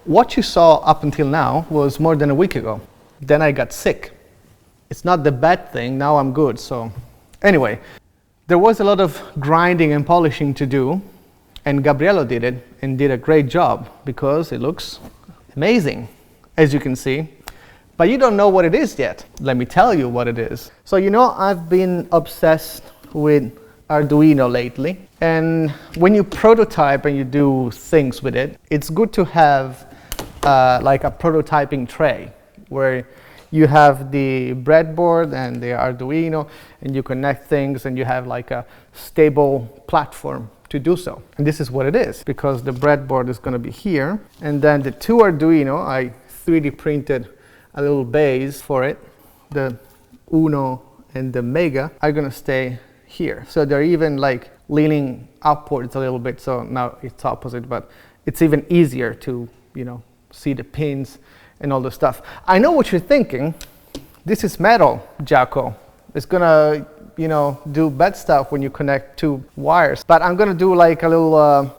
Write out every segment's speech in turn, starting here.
What you saw up until now was more than a week ago. Then I got sick. It's not the bad thing, now I'm good. So anyway, there was a lot of grinding and polishing to do, and Gabriello did it and did a great job because it looks amazing, as you can see. But you don't know what it is yet. Let me tell you what it is. So you know, I've been obsessed with Arduino lately, and when you prototype and you do things with it, it's good to have like a prototyping tray where you have the breadboard and the Arduino, and you connect things, and you have like a stable platform to do so. And this is what it is, because the breadboard is going to be here, and then the two Arduino, I 3D printed a little base for it. The Uno and the Mega are going to stay here. So they're even like leaning upwards a little bit, so now it's opposite, but it's even easier to, you know, see the pins and all the stuff. I know what you're thinking. This is metal, Giaco. It's gonna, you know, do bad stuff when you connect two wires. But I'm gonna do like a little,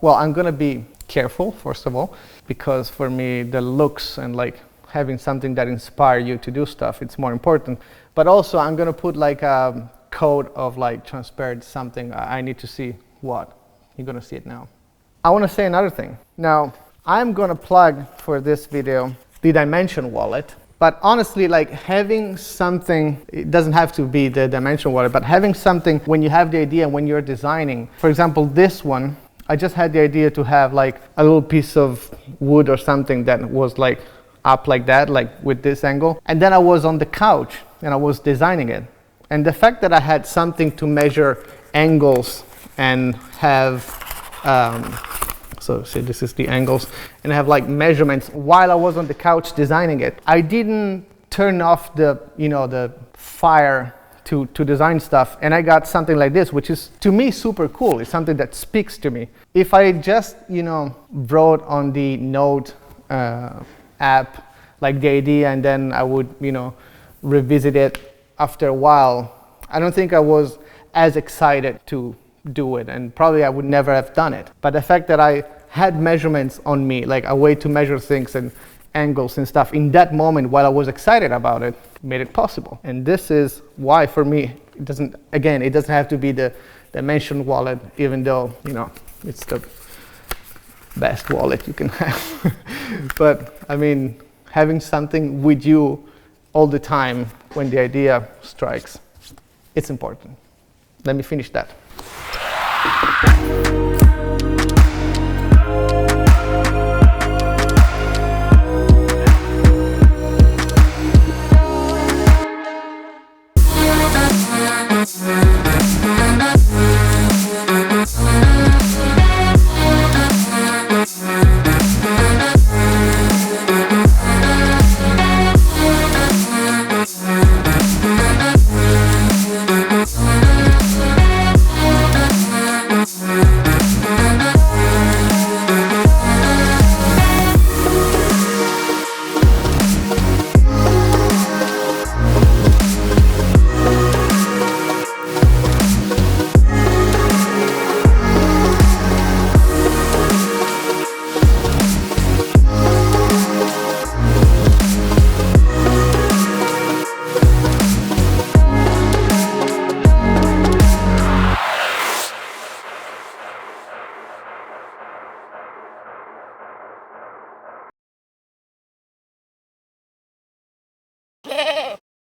well, I'm gonna be careful, first of all, because for me, the looks and like having something that inspires you to do stuff, it's more important. But also, I'm gonna put like a coat of like transparent something. I need to see what. You're gonna see it now. I wanna say another thing. Now, I'm gonna plug for this video the dimension wallet, but honestly, like having something, it doesn't have to be the dimension wallet, but having something when you have the idea, when you're designing. For example, this one, I just had the idea to have like a little piece of wood or something that was like up like that, like with this angle. And then I was on the couch and I was designing it. And the fact that I had something to measure angles and have, so see, this is the angles, and I have like measurements while I was on the couch designing it. I didn't turn off the, you know, the fire to design stuff, and I got something like this, which is to me super cool. It's something that speaks to me. If I just, you know, wrote on the Note app like the idea, and then I would, you know, revisit it after a while, I don't think I was as excited to do it, and probably I would never have done it. But the fact that I had measurements on me, like a way to measure things and angles and stuff in that moment while I was excited about it, made it possible. And this is why, for me, it doesn't have to be the dimension wallet, even though, you know, it's the best wallet you can have. But I mean, having something with you all the time when the idea strikes, it's important. Let me finish that.